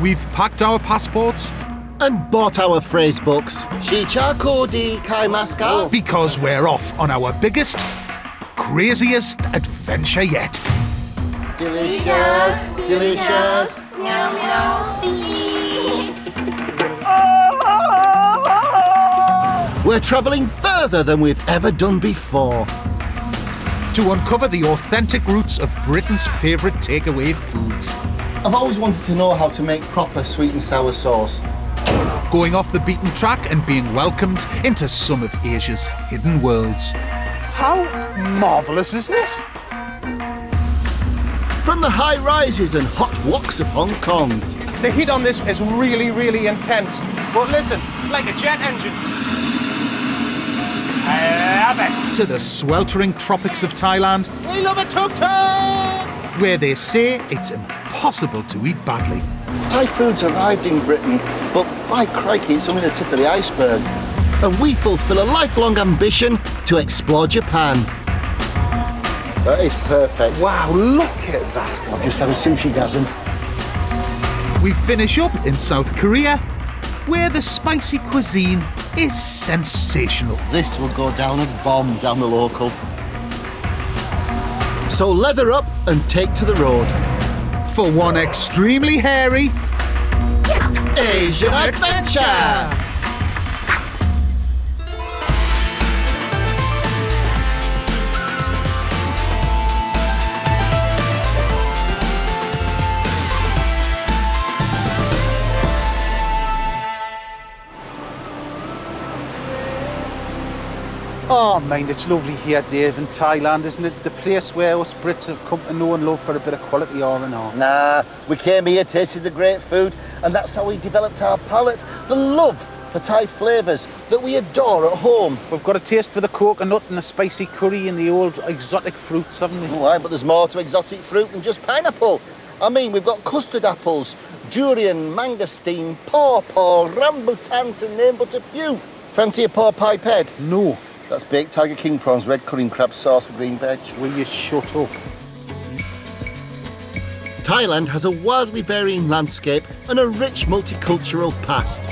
We've packed our passports and bought our phrase books. Because we're off on our biggest, craziest adventure yet. Delicious, delicious. We're travelling further than we've ever done before. To uncover the authentic roots of Britain's favourite takeaway foods. I've always wanted to know how to make proper sweet and sour sauce. Going off the beaten track and being welcomed into some of Asia's hidden worlds. How marvellous is this? From the high rises and hot woks of Hong Kong. The heat on this is really, really intense. But listen, it's like a jet engine. I love it. To the sweltering tropics of Thailand. We love a tuk-tuk! Where they say it's impossible to eat badly. Thai food's arrived in Britain, but by crikey, it's only the tip of the iceberg. And we fulfil a lifelong ambition to explore Japan. That is perfect. Wow, look at that. I've just had a sushi-gasm. We finish up in South Korea, where the spicy cuisine is sensational. This will go down a bomb down the local. So leather up and take to the road. For one extremely hairy Asian adventure! Oh, mind, it's lovely here, Dave, in Thailand, isn't it? The place where us Brits have come to know and love for a bit of quality R&R. Nah, we came here, tasted the great food, and that's how we developed our palate. The love for Thai flavours that we adore at home. We've got a taste for the coconut and the spicy curry and the old exotic fruits, haven't we? All right, but there's more to exotic fruit than just pineapple. I mean, we've got custard apples, durian, mangosteen, pawpaw, rambutan, to name but a few. Fancy a paw pie head? No. That's baked tiger king prawns, red curry crab sauce with green veg. Will you shut up? Thailand has a wildly varying landscape and a rich multicultural past.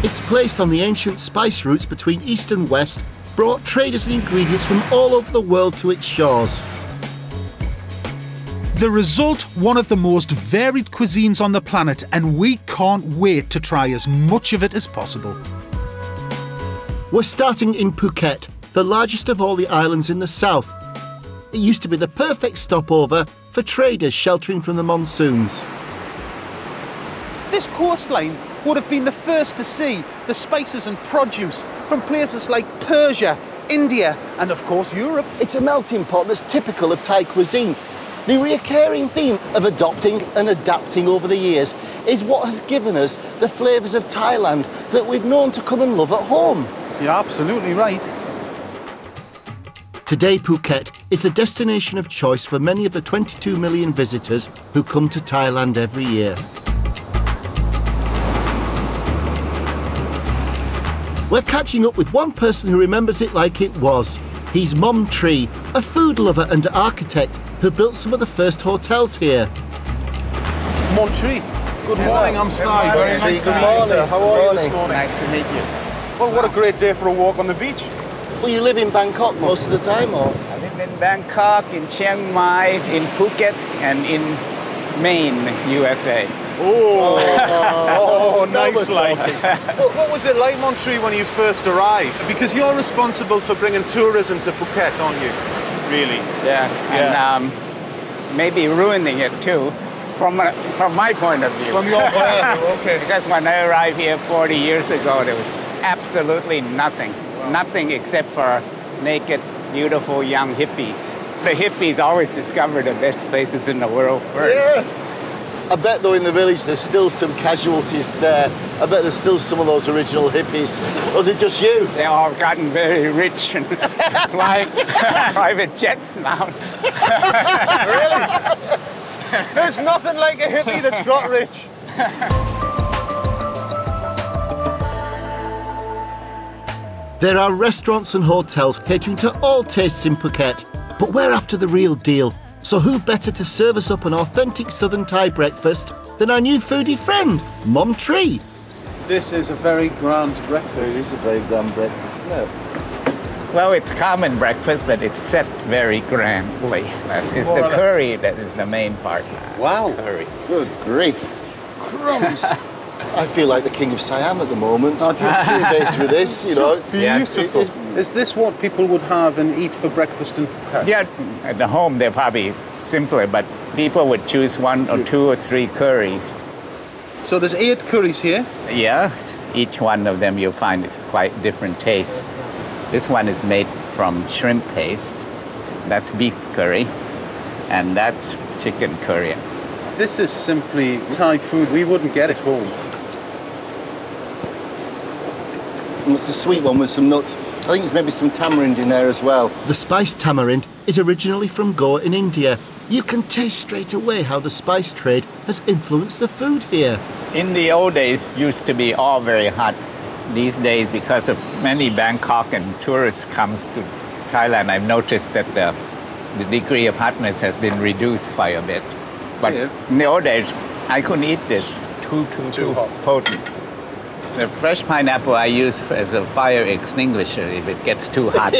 Its place on the ancient spice routes between east and west brought traders and ingredients from all over the world to its shores. The result, one of the most varied cuisines on the planet, and we can't wait to try as much of it as possible. We're starting in Phuket, the largest of all the islands in the south. It used to be the perfect stopover for traders sheltering from the monsoons. This coastline would have been the first to see the spices and produce from places like Persia, India, and of course Europe. It's a melting pot that's typical of Thai cuisine. The recurring theme of adopting and adapting over the years is what has given us the flavours of Thailand that we've known to come and love at home. You're absolutely right. Today, Phuket is the destination of choice for many of the 22 million visitors who come to Thailand every year. We're catching up with one person who remembers it like it was. He's Mom Tree, a food lover and architect who built some of the first hotels here. Mom Tree, good morning, I'm Si. Very nice to meet you, sir. How are you this morning? Nice to meet you. Well, what a great day for a walk on the beach. Well, you live in Bangkok most of the time, or? I live in Bangkok, in Chiang Mai, in Phuket, and in Maine, USA. Oh, nice life. What was it like, Montree, when you first arrived? Because you're responsible for bringing tourism to Phuket, aren't you? Really? Yes, Yeah. and maybe ruining it too, from my point of view. From your point of view, okay. Because when I arrived here 40 years ago, there was absolutely nothing. Wow. Nothing except for naked, beautiful young hippies. The hippies always discover the best places in the world first. Yeah. I bet though in the village there's still some casualties there. I bet there's still some of those original hippies. Or is it just you? They all gotten very rich and fly private jets now. Really? There's nothing like a hippie that's got rich. There are restaurants and hotels catering to all tastes in Phuket, but we're after the real deal. So who better to serve us up an authentic Southern Thai breakfast than our new foodie friend, Mom Tree? This is a very grand breakfast. It is a very grand breakfast, isn't it? Well, it's common breakfast, but it's set very grandly. It's the curry that is the main part. Wow. Curry. Good grief. Crumbs. I feel like the king of Siam at the moment. I just faced with this, you know. It's beautiful. Is this what people would have and eat for breakfast in Phuket? Yeah, at the home they're probably simpler, but people would choose 1 or 2 or 3 curries. So there's 8 curries here. Yeah, each one of them you'll find it's quite different taste. This one is made from shrimp paste. That's beef curry, and that's chicken curry. This is simply Thai food we wouldn't get at home. And it's a sweet one with some nuts. I think there's maybe some tamarind in there as well. The spiced tamarind is originally from Goa in India. You can taste straight away how the spice trade has influenced the food here. In the old days, used to be all very hot. These days, because of many Bangkok and tourists comes to Thailand, I've noticed that the degree of hotness has been reduced by a bit. But in the old days, I couldn't eat this. Too hot. Potent. The fresh pineapple I use as a fire extinguisher if it gets too hot.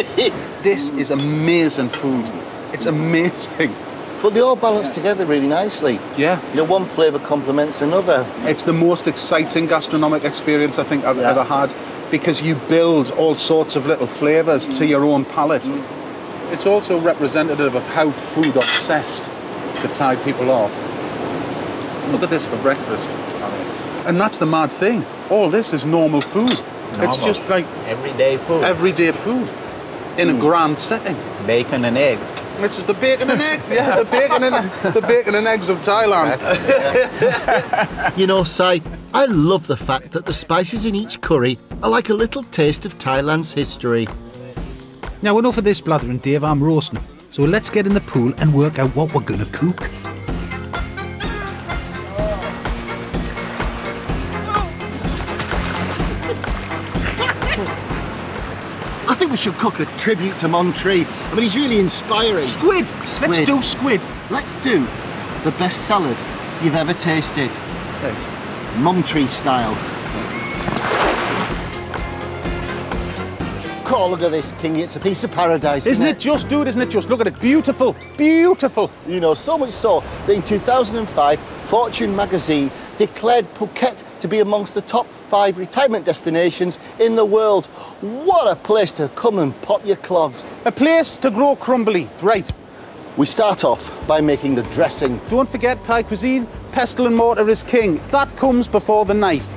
This is amazing food. It's amazing. But they all balance together really nicely. Yeah. You know, one flavour complements another. It's the most exciting gastronomic experience I think I've ever had, because you build all sorts of little flavours to your own palate. It's also representative of how food obsessed the Thai people are. Look at this for breakfast. And that's the mad thing. All this is normal food. It's just like everyday food. Everyday food in a grand setting. Bacon and egg. This is the bacon and egg. Yeah, the bacon and eggs of Thailand. You know, Sai, I love the fact that the spices in each curry are like a little taste of Thailand's history. Now, enough of this blathering, Dave. I'm roasting. So let's get in the pool and work out what we're going to cook. I think we should cook a tribute to Montree. I mean, he's really inspiring. Squid! Let's do squid. Let's do the best salad you've ever tasted. Right. Montree style. Oh, look at this, King. It's a piece of paradise, Isn't it just, dude? Isn't it just? Look at it. Beautiful. Beautiful. You know, so much so that in 2005, Fortune magazine declared Phuket to be amongst the top 5 retirement destinations in the world. What a place to come and pop your clogs. A place to grow crumbly. Right. We start off by making the dressing. Don't forget Thai cuisine. Pestle and mortar is king. That comes before the knife.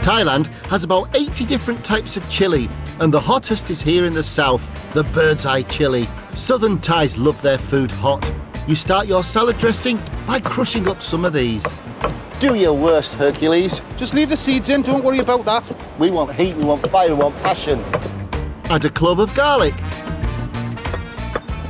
Thailand has about 80 different types of chilli, and the hottest is here in the south, the bird's eye chilli. Southern Thais love their food hot. You start your salad dressing by crushing up some of these. Do your worst, Hercules. Just leave the seeds in, don't worry about that. We want heat, we want fire, we want passion. Add a clove of garlic.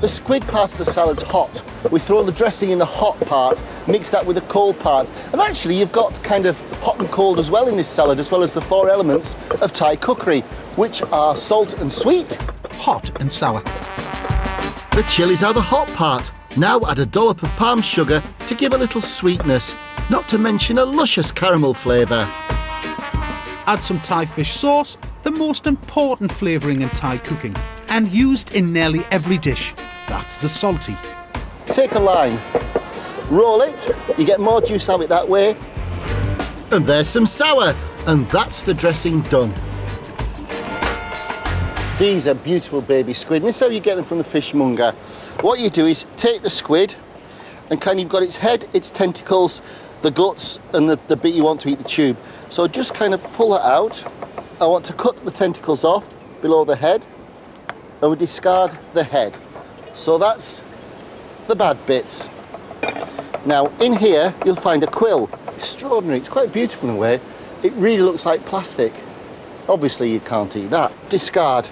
The squid part of the salad's hot. We throw the dressing in the hot part, mix that with the cold part. And actually you've got kind of hot and cold as well in this salad, as well as the 4 elements of Thai cookery, which are salt and sweet, hot and sour. The chilies are the hot part. Now add a dollop of palm sugar to give a little sweetness, not to mention a luscious caramel flavour. Add some Thai fish sauce, the most important flavouring in Thai cooking, and used in nearly every dish. That's the salty. Take a lime, roll it, you get more juice out of it that way. And there's some sour, and that's the dressing done. These are beautiful baby squid, and this is how you get them from the fishmonger. What you do is take the squid, and kind of you've got its head, its tentacles, the guts, and the bit you want to eat, the tube. So just kind of pull it out. I want to cut the tentacles off below the head, and we discard the head. So that's the bad bits. Now in here you'll find a quill. Extraordinary, it's quite beautiful in a way. It really looks like plastic. Obviously you can't eat that. Discard.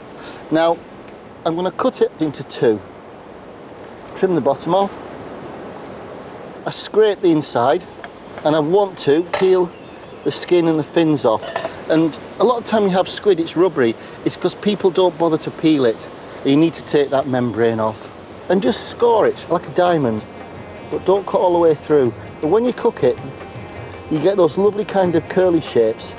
Now I'm going to cut it into 2. Trim the bottom off. I scrape the inside, and I want to peel the skin and the fins off. And a lot of time you have squid, it's rubbery. It's because people don't bother to peel it. You need to take that membrane off. and just score it like a diamond, but don't cut all the way through. But when you cook it, you get those lovely kind of curly shapes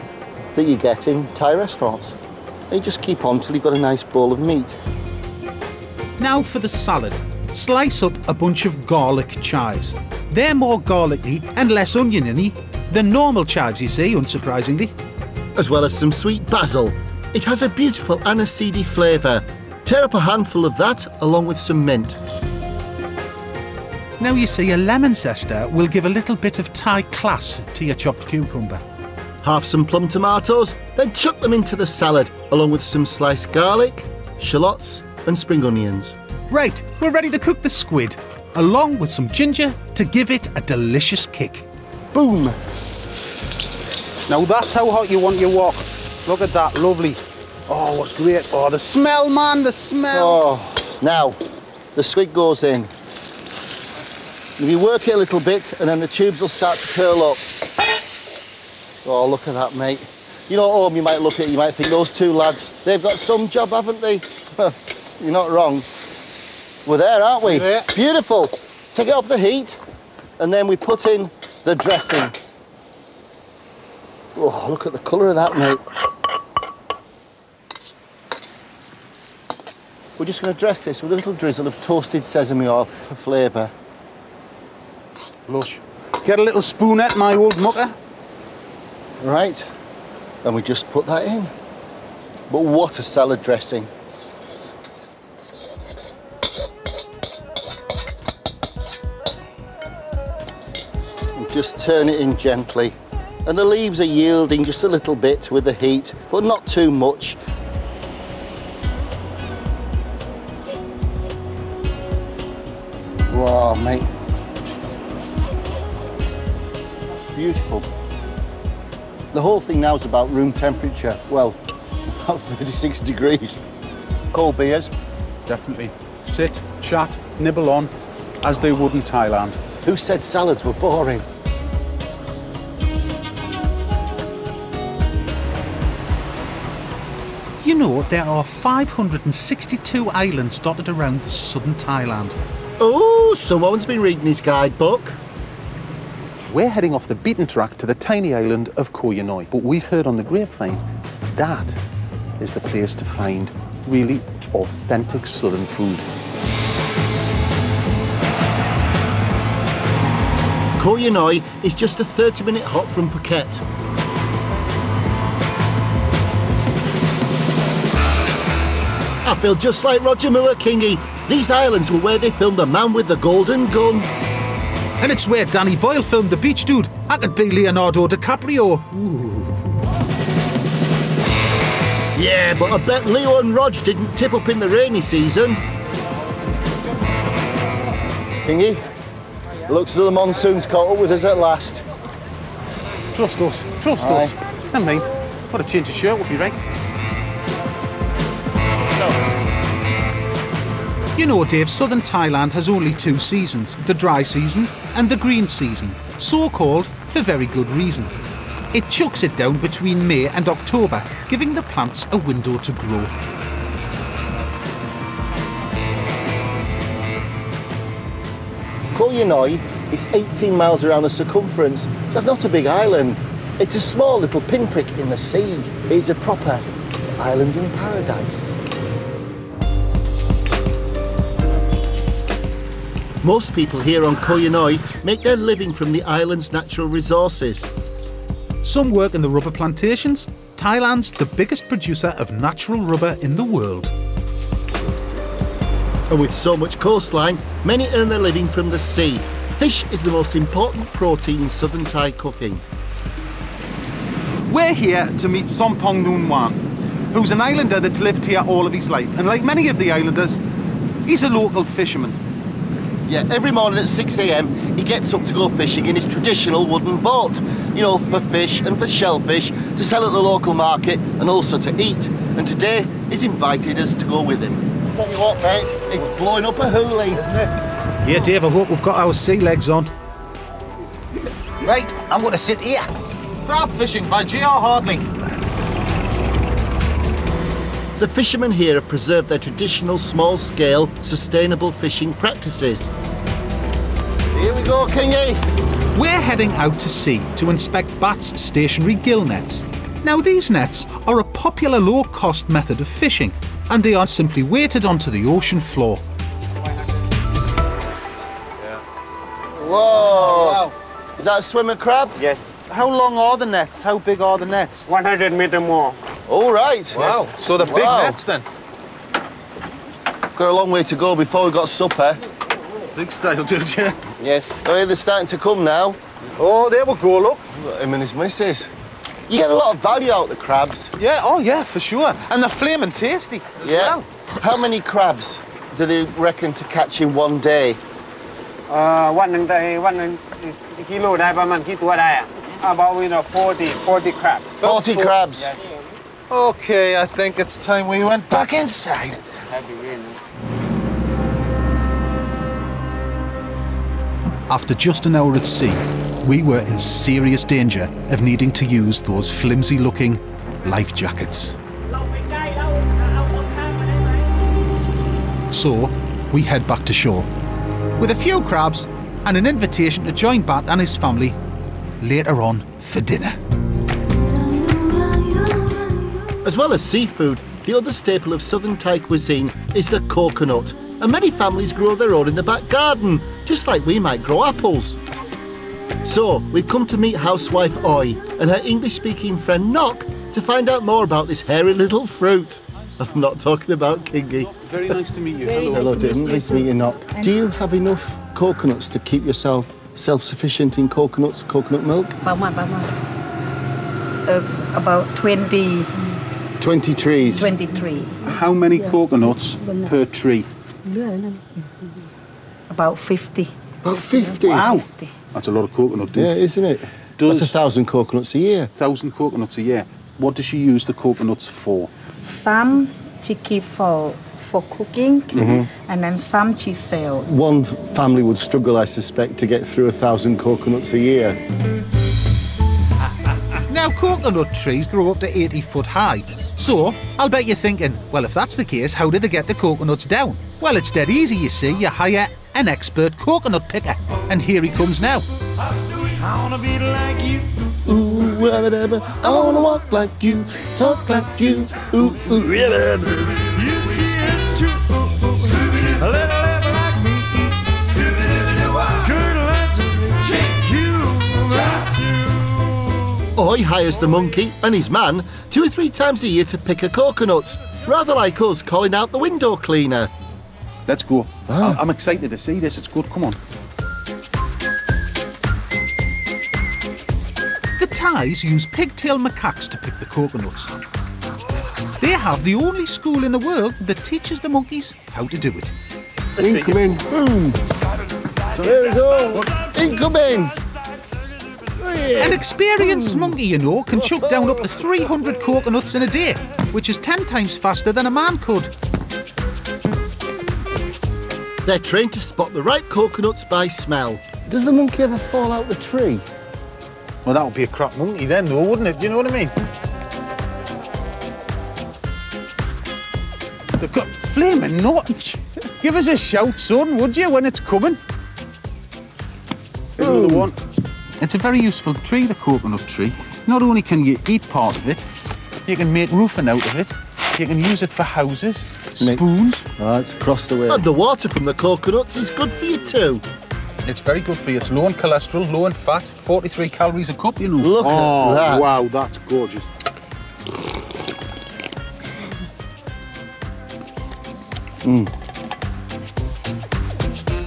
that you get in Thai restaurants. And you just keep on till you've got a nice bowl of meat. Now for the salad. Slice up a bunch of garlic chives. They're more garlicky and less oniony than normal chives, you see, unsurprisingly. As well as some sweet basil. It has a beautiful aniseedy flavour. Tear up a handful of that along with some mint. Now you see, a lemon zester will give a little bit of Thai class to your chopped cucumber. Halve some plum tomatoes, then chuck them into the salad along with some sliced garlic, shallots and spring onions. Right, we're ready to cook the squid, along with some ginger to give it a delicious kick. Boom. Now that's how hot you want your wok. Look at that, lovely. Oh, what's great. Oh, the smell, man, the smell. Oh, now the squid goes in. If you work it a little bit and then the tubes will start to curl up. Oh, look at that, mate. You know, at home you might look at it, you might think those two lads, they've got some job, haven't they? You're not wrong. We're there, aren't we? Yeah. Beautiful. Take it off the heat and then we put in the dressing. Oh, look at the colour of that, mate. We're just going to dress this with a little drizzle of toasted sesame oil for flavour. Lush. Get a little spoonette, my old mucker. Right, and we just put that in. But what a salad dressing. And just turn it in gently. And the leaves are yielding just a little bit with the heat, but not too much. Wow, mate. Beautiful. The whole thing now is about room temperature. Well, about 36 degrees. Cold beers. Definitely. Sit, chat, nibble on, as they would in Thailand. Who said salads were boring? You know, there are 562 islands dotted around the southern Thailand. Oh, someone's been reading his guidebook. We're heading off the beaten track to the tiny island of Koh Yao Noi, but we've heard on the grapevine that is the place to find really authentic southern food. Koh Yao Noi is just a 30-minute hop from Phuket. I feel just like Roger Moore, Kingy. These islands were where they filmed The Man with the Golden Gun. And it's where Danny Boyle filmed The Beach Dude. I could be Leonardo DiCaprio. Ooh. Yeah, but I bet Leo and Rog didn't tip up in the rainy season. Kingy, looks as though the monsoon's caught up with us at last. Trust us, trust us. Never mind, got to change the shirt, we'll be right. You know, Dave, southern Thailand has only two seasons, the dry season and the green season, so called for very good reason. It chucks it down between May and October, giving the plants a window to grow. Koh Yao Noi is 18 miles around the circumference, so that's not a big island. It's a small little pinprick in the sea. It's a proper island in paradise. Most people here on Koh Yao Noi make their living from the island's natural resources. Some work in the rubber plantations. Thailand's the biggest producer of natural rubber in the world. And with so much coastline, many earn their living from the sea. Fish is the most important protein in southern Thai cooking. We're here to meet Sompong Noon Wan, who's an islander that's lived here all of his life. And like many of the islanders, he's a local fisherman. Yeah, every morning at 6 a.m, he gets up to go fishing in his traditional wooden boat. You know, for fish and for shellfish, to sell at the local market and also to eat. And today, he's invited us to go with him. Tell you what, mate, it's blowing up a hoolie. Yeah, Dave, I hope we've got our sea legs on. Right, I'm going to sit here. Crab fishing by G.R. Harding. the fishermen here have preserved their traditional small-scale, sustainable fishing practices. Here we go, Kingy. We're heading out to sea to inspect Bat's stationary gill nets. Now, these nets are a popular low-cost method of fishing, and they are simply weighted onto the ocean floor. Whoa! Wow. Is that a swimmer crab? Yes. How long are the nets? How big are the nets? 100 meter more. All right. Wow. So they're big nets then? Got a long way to go before we got supper. Big style, don't you? Yes. Oh, they're starting to come now. Oh, there we go, look. Look, him and his missus. You get a lot of value out of the crabs. Yeah, oh yeah, for sure. And they're flaming tasty as well. How many crabs do they reckon to catch in one day? วันหนึ่งได้วันหนึ่งกิโลได้ประมาณกี่ตัวได้อะ About 40 crabs. 40 crabs. Yes. Okay, I think it's time we went back inside. After just an hour at sea, we were in serious danger of needing to use those flimsy-looking life jackets. So, we head back to shore, with a few crabs and an invitation to join Bat and his family later on for dinner. As well as seafood, the other staple of Southern Thai cuisine is the coconut, and many families grow their own in the back garden, just like we might grow apples. So, we've come to meet housewife Oi and her English-speaking friend Nock to find out more about this hairy little fruit. I'm not talking about Kingy. Very nice to meet you. Hello. Hello, dear. Nice to meet you, Nock. Do you have enough coconuts to keep yourself self-sufficient in coconut milk? About 20. 20 trees. 23. How many coconuts per tree? About 50. About 50? Wow. 50. That's a lot of coconut, dude. Yeah, isn't it? That's 1,000 coconuts a year. 1,000 coconuts a year. What does she use the coconuts for? Some she keep for cooking, and then some she sell. One family would struggle, I suspect, to get through 1,000 coconuts a year. Now, coconut trees grow up to 80 foot high. So, I'll bet you're thinking, well, if that's the case, how did they get the coconuts down? Well, it's dead easy, you see. You hire an expert coconut picker. And here he comes now. I wanna be like you. Ooh, whatever. I wanna walk like you, talk like you. Ooh, ooh, yeah. You see it's true. A little like me. Good like to shake you right too. Oi hires the monkey and his man 2 or 3 times a year to pick her coconuts, rather like us calling out the window cleaner. Let's go. I'm excited to see this. It's good. Come on. The Thais use pigtail macaques to pick the coconuts. They have the only school in the world that teaches the monkeys how to do it. Incoming, boom. So there we go. Incoming. An experienced monkey, you know, can chuck down up to 300 coconuts in a day, which is 10 times faster than a man could. They're trained to spot the right coconuts by smell. Does the monkey ever fall out the tree? Well, that would be a crap monkey then, though, wouldn't it? Do you know what I mean? They've got flaming nuts. Give us a shout, son, would you, when it's coming? Here's another one. It's a very useful tree, the coconut tree. Not only can you eat part of it, you can make roofing out of it. You can use it for houses, spoons. Oh, it's across the way. And the water from the coconuts is good for you too. It's very good for you. It's low in cholesterol, low in fat, 43 calories a cup, you know. Look at that. Wow, that's gorgeous.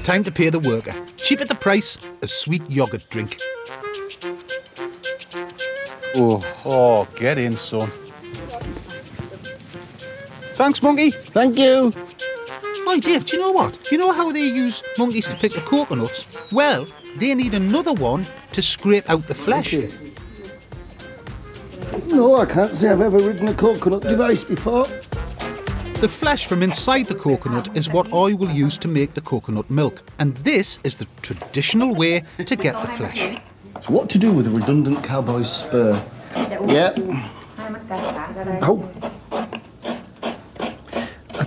Time to pay the worker. Cheap at the price, a sweet yoghurt drink. Oh, get in, son. Thanks, monkey. Thank you. Oh, Dave, do you know what? You know how they use monkeys to pick the coconuts? Well, they need another one to scrape out the flesh. No, I can't say I've ever ridden a coconut device before. The flesh from inside the coconut is what I will use to make the coconut milk. And this is the traditional way to get the flesh. So what to do with a redundant cowboy's spur? Yeah. Oh.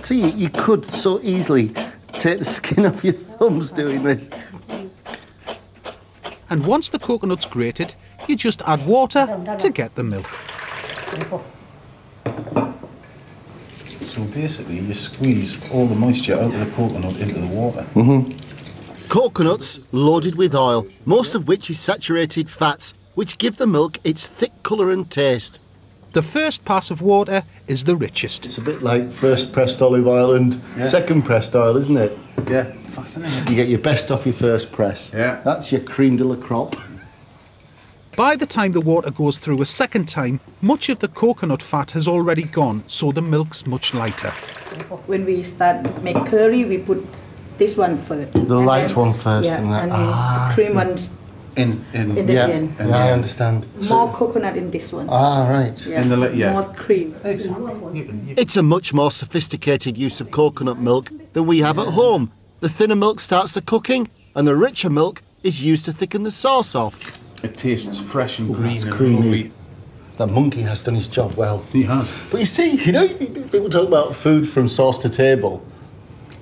tell you, you could so easily take the skin off your thumbs doing this. And once the coconut's grated, you just add water to get the milk. So basically, you squeeze all the moisture out of the coconut into the water. Coconuts loaded with oil, most of which is saturated fats, which give the milk its thick colour and taste. The first pass of water is the richest. It's a bit like first pressed olive oil and second pressed oil, isn't it? Yeah, fascinating. You get your best off your first press. Yeah. That's your creme de la crop. By the time the water goes through a second time, much of the coconut fat has already gone, so the milk's much lighter. When we start make curry, we put this one first. The light one first. Yeah, and that. and the cream one in the end. Yeah, I understand. More coconut in this one. Ah, right. Yeah. In the More cream. It's a much more sophisticated use of coconut milk than we have at home. The thinner milk starts the cooking, and the richer milk is used to thicken the sauce off. It tastes fresh and green That's and creamy. lovely. That monkey has done his job well. He has. But you see, you know, people talk about food from source to table.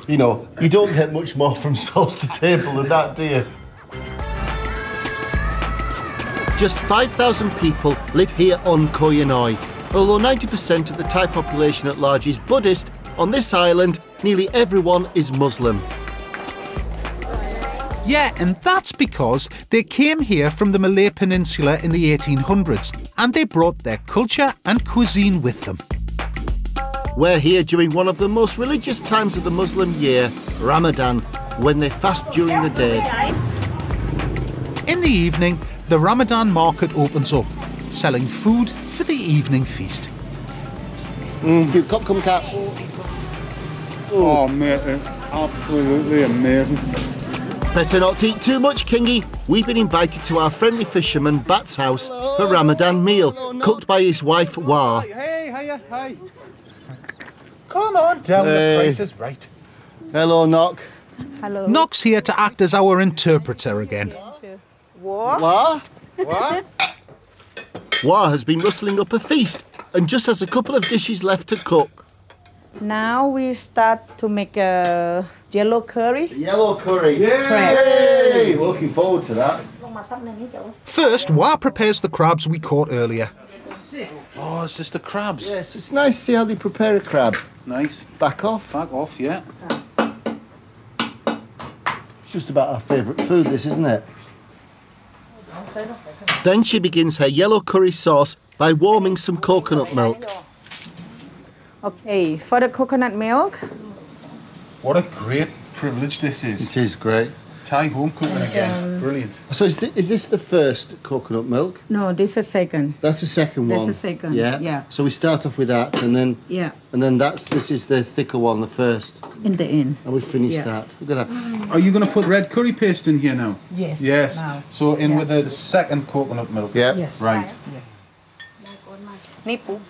You know, you don't get much more from source to table than that, do you? Just 5,000 people live here on Koh Yao Noi. Although 90% of the Thai population at large is Buddhist, on this island, nearly everyone is Muslim. Yeah, and that's because they came here from the Malay Peninsula in the 1800s, and they brought their culture and cuisine with them. We're here during one of the most religious times of the Muslim year, Ramadan, when they fast during the day. In the evening, the Ramadan market opens up, selling food for the evening feast. Come, cat. Oh, mate, it's absolutely amazing. Better not to eat too much, Kingy. We've been invited to our friendly fisherman Bat's house for Ramadan meal, cooked by his wife Wah. Hey, hiya, hi. Come on down, the price is right. Hello, Nock. Hello. Nock's here to act as our interpreter again. Wah? Wah has been rustling up a feast and just has a couple of dishes left to cook. Now we start to make a yellow curry. Yellow curry. Yay! We're looking forward to that. First, Wah prepares the crabs we caught earlier. Oh, it's just the crabs. Yes, it's nice to see how they prepare a crab. Nice. Back off. Back off, yeah. It's just about our favourite food, this, isn't it? Then she begins her yellow curry sauce by warming some coconut milk. Okay, for the coconut milk, What a great privilege this is. It is great. Thai home cooking again. Brilliant. So is this the first coconut milk? no, this is second. That's the second That's one. the second, Yeah. yeah. So we start off with that, and then Yeah, this is the thicker one, the first, in the end. and we finish Yeah. that. Look at that. Are you going to put red curry paste in here now? Yes. Yes. Now. So in Yeah. with the second coconut milk. Yeah. Yes. Right. Nipple.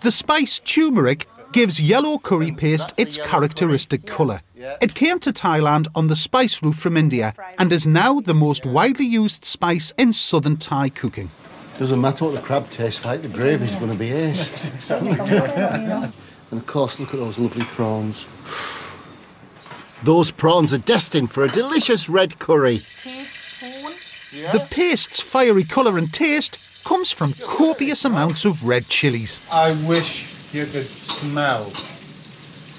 The spice turmeric gives yellow curry paste its characteristic colour. It came to Thailand on the spice route from India and is now the most widely used spice in southern Thai cooking. Doesn't matter what the crab tastes like, the gravy's going to be ace. And of course, look at those lovely prawns. Those prawns are destined for a delicious red curry. The paste's fiery colour and taste comes from copious amounts of red chillies. I wish you could smell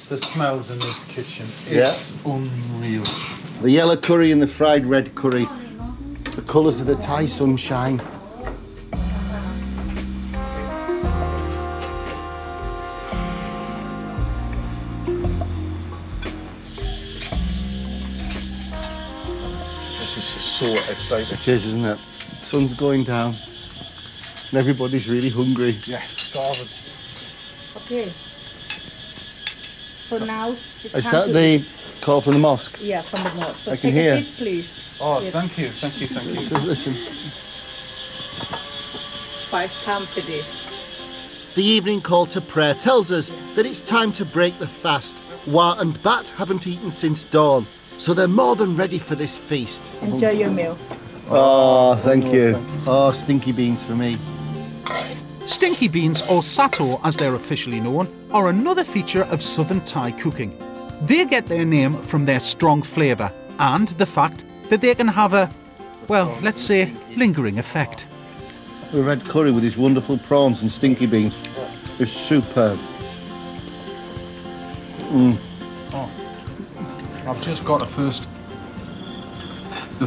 the smells in this kitchen. Yeah. It's unreal. The yellow curry and the fried red curry. The colours of the Thai sunshine. This is so exciting. It is, isn't it? Sun's going down. And everybody's really hungry. Yeah, starving. Okay. So now it's Is time that to the call from the mosque? Yeah, from the mosque. So I can take hear. a seat, please. Oh, Yes. thank you, thank you, thank you. Listen. 5 times per day. The evening call to prayer tells us that it's time to break the fast. Wah and Bat haven't eaten since dawn, so they're more than ready for this feast. Enjoy your meal. Oh, thank you. Oh, stinky beans for me. Stinky beans, or sato as they're officially known, are another feature of Southern Thai cooking. They get their name from their strong flavour and the fact that they can have a, well, let's say, lingering effect. The red curry with these wonderful prawns and stinky beans is superb. Oh, I've just got the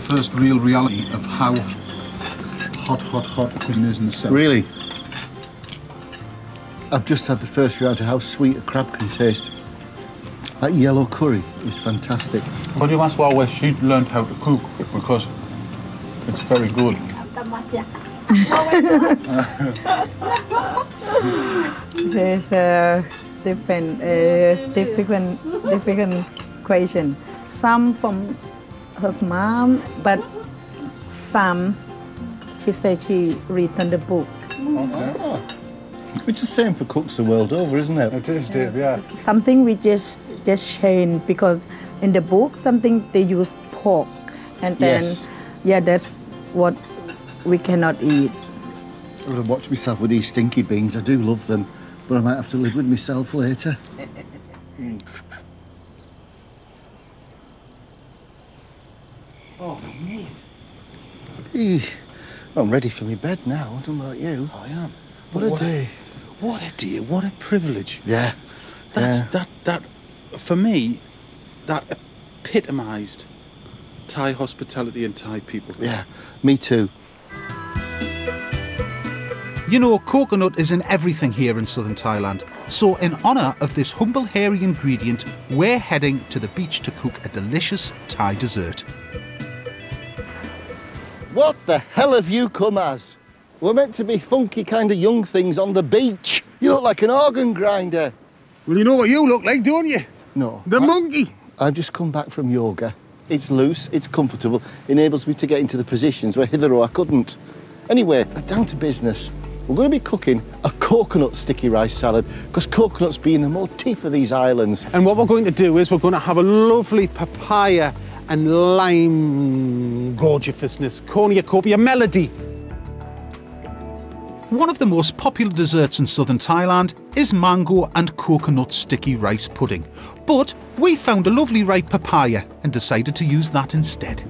first real reality of how hot the cuisine is in the south. Really? I've just had the first reality of how sweet a crab can taste. That yellow curry is fantastic. But you ask where she learned how to cook, because it's very good. There's a different question. Some from her mom, but some she said she read on the book. Okay. It's the same for cooks the world over, isn't it? It is, Dave, yeah. Something we just change because in the book something they use pork, and then yeah, that's what we cannot eat. I would have watched myself with these stinky beans. I do love them, but I might have to live with myself later. Oh, me. I'm ready for my bed now. I don't know about you. I am. What a day. What a day. What a privilege. Yeah. That for me, that epitomised Thai hospitality and Thai people. Yeah, me too. You know, coconut is in everything here in Southern Thailand. So in honour of this humble hairy ingredient, we're heading to the beach to cook a delicious Thai dessert. What the hell have you come as? We're meant to be funky kind of young things on the beach. You look like an organ grinder. Well, you know what you look like, don't you? No. The monkey. I've just come back from yoga. It's loose, it's comfortable, enables me to get into the positions where hitherto I couldn't. Anyway, down to business. We're going to be cooking a coconut sticky rice salad, because coconuts being the motif of these islands. And what we're going to do is we're going to have a lovely papaya and lime gorgeousness, cornucopia melody. One of the most popular desserts in Southern Thailand is mango and coconut sticky rice pudding. But we found a lovely ripe papaya and decided to use that instead.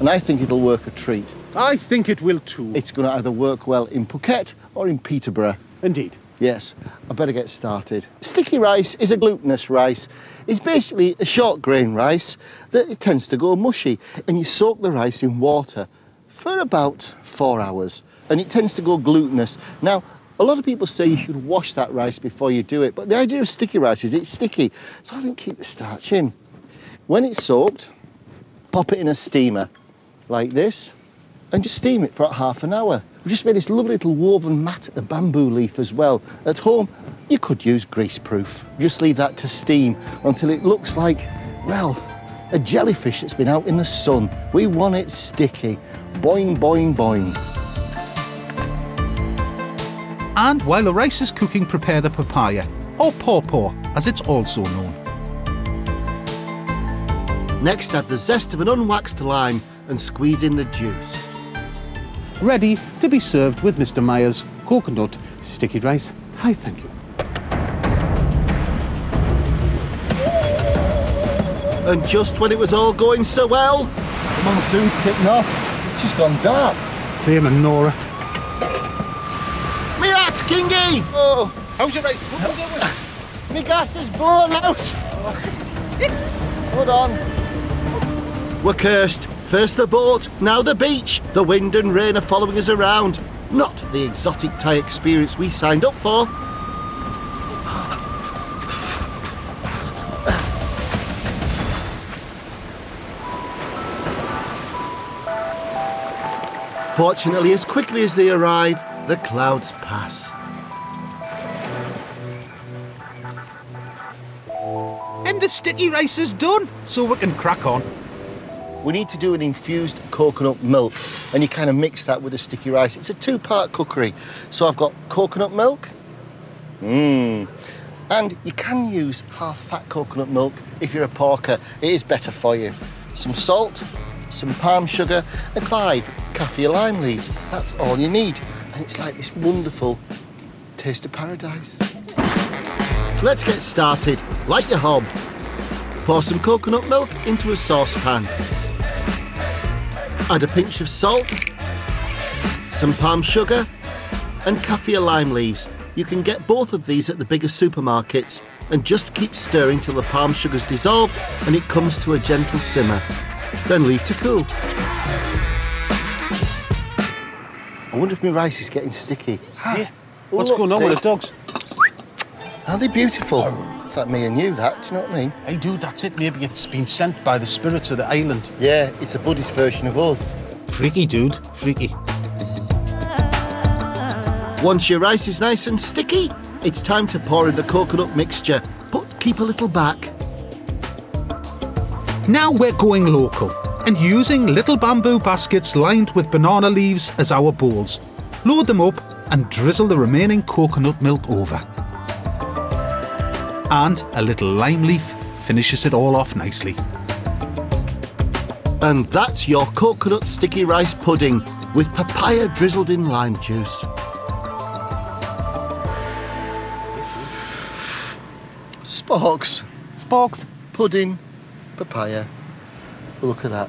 And I think it'll work a treat. I think it will too. It's going to either work well in Phuket or in Peterborough. Indeed. Yes, I better get started. Sticky rice is a glutinous rice. It's basically a short grain rice that it tends to go mushy, and you soak the rice in water for about 4 hours, and it tends to go glutinous. Now, a lot of people say you should wash that rice before you do it, but the idea of sticky rice is it's sticky, so I think keep the starch in. When it's soaked, pop it in a steamer like this, and just steam it for about half an hour. We've just made this lovely little woven mat of bamboo leaf as well. At home, you could use greaseproof. Just leave that to steam until it looks like, well, a jellyfish that's been out in the sun. We want it sticky. Boing, boing, boing. And while the rice is cooking, prepare the papaya, or pawpaw, as it's also known. Next, add the zest of an unwaxed lime and squeeze in the juice. Ready to be served with Mr. Meyer's coconut sticky rice. Hi, thank you. And just when it was all going so well, the monsoon's kicking off. It's just gone dark. Liam and Nora. Me hat, Kingy! Oh, How's your rice? me gas is blown out. Hold on. We're cursed. First the boat, now the beach. The wind and rain are following us around. Not the exotic Thai experience we signed up for. Fortunately, as quickly as they arrive, the clouds pass. And the sticky rice is done, so we can crack on. We need to do an infused coconut milk, and you kind of mix that with the sticky rice. It's a two-part cookery. So I've got coconut milk. And you can use half-fat coconut milk if you're a porker. It is better for you. Some salt some palm sugar, and 5 kaffir lime leaves. That's all you need. And it's like this wonderful taste of paradise. Let's get started. Light your hob. Pour some coconut milk into a saucepan. Add a pinch of salt, some palm sugar, and kaffir lime leaves. You can get both of these at the bigger supermarkets, and just keep stirring till the palm sugar's dissolved and it comes to a gentle simmer. Then leave to cool. I wonder if my rice is getting sticky. Yeah. What's going on with the dogs? Aren't they beautiful? It's like me and you, that, do you know what I mean? Hey, dude, that's it. Maybe it's been sent by the spirits of the island. Yeah, it's a Buddhist version of us. Freaky, dude. Freaky. Once your rice is nice and sticky, it's time to pour in the coconut mixture, but keep a little back. Now we're going local and using little bamboo baskets lined with banana leaves as our bowls. Load them up and drizzle the remaining coconut milk over. And a little lime leaf finishes it all off nicely. And that's your coconut sticky rice pudding with papaya drizzled in lime juice. Sparks. Sparks. Pudding, papaya. Look at that.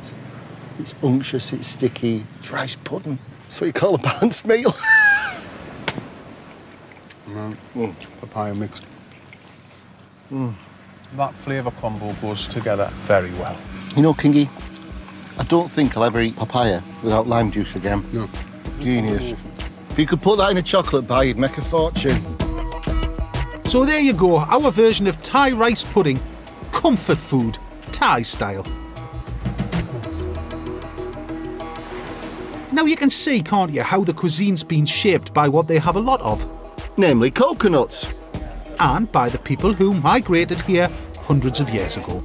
It's unctuous, it's sticky, it's rice pudding. That's what you call a balanced meal. Papaya mixed. That flavour combo goes together very well. You know, Kingy, I don't think I'll ever eat papaya without lime juice again. No. Genius. If you could put that in a chocolate bar, you'd make a fortune. So there you go, our version of Thai rice pudding. Comfort food, Thai style. Now you can see, can't you, how the cuisine's been shaped by what they have a lot of. Namely coconuts. And by the people who migrated here hundreds of years ago.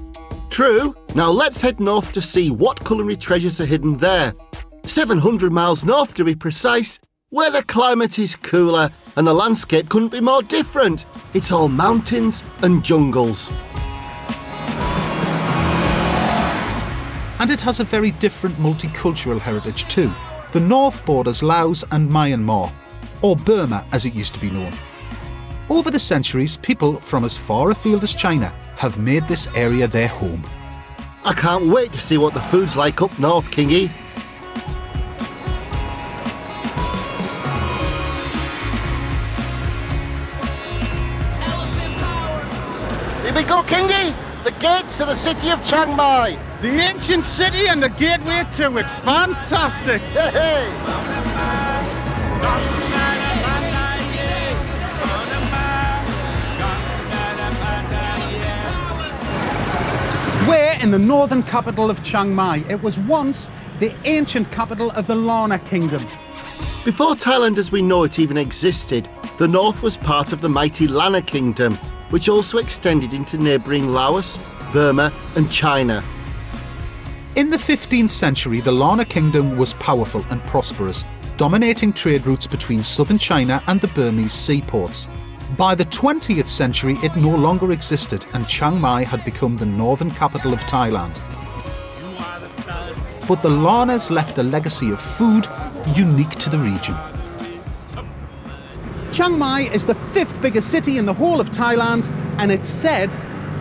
True. Now let's head north to see what culinary treasures are hidden there. 700 miles north to be precise, where the climate is cooler and the landscape couldn't be more different. It's all mountains and jungles. And it has a very different multicultural heritage too. The north borders Laos and Myanmar, or Burma as it used to be known. Over the centuries, people from as far afield as China have made this area their home. I can't wait to see what the food's like up north, Kingy. Here we go, Kingy! The gates to the city of Chiang Mai. The ancient city and the gateway to it. Fantastic! Hey, hey. We're in the northern capital of Chiang Mai. It was once the ancient capital of the Lana Kingdom. Before Thailand as we know it even existed, the north was part of the mighty Lana Kingdom, which also extended into neighbouring Laos, Burma and China. In the 15th century, the Lana Kingdom was powerful and prosperous, dominating trade routes between southern China and the Burmese seaports. By the 20th century, it no longer existed and Chiang Mai had become the northern capital of Thailand. But the Lanas left a legacy of food unique to the region. Chiang Mai is the 5th biggest city in the whole of Thailand, and it's said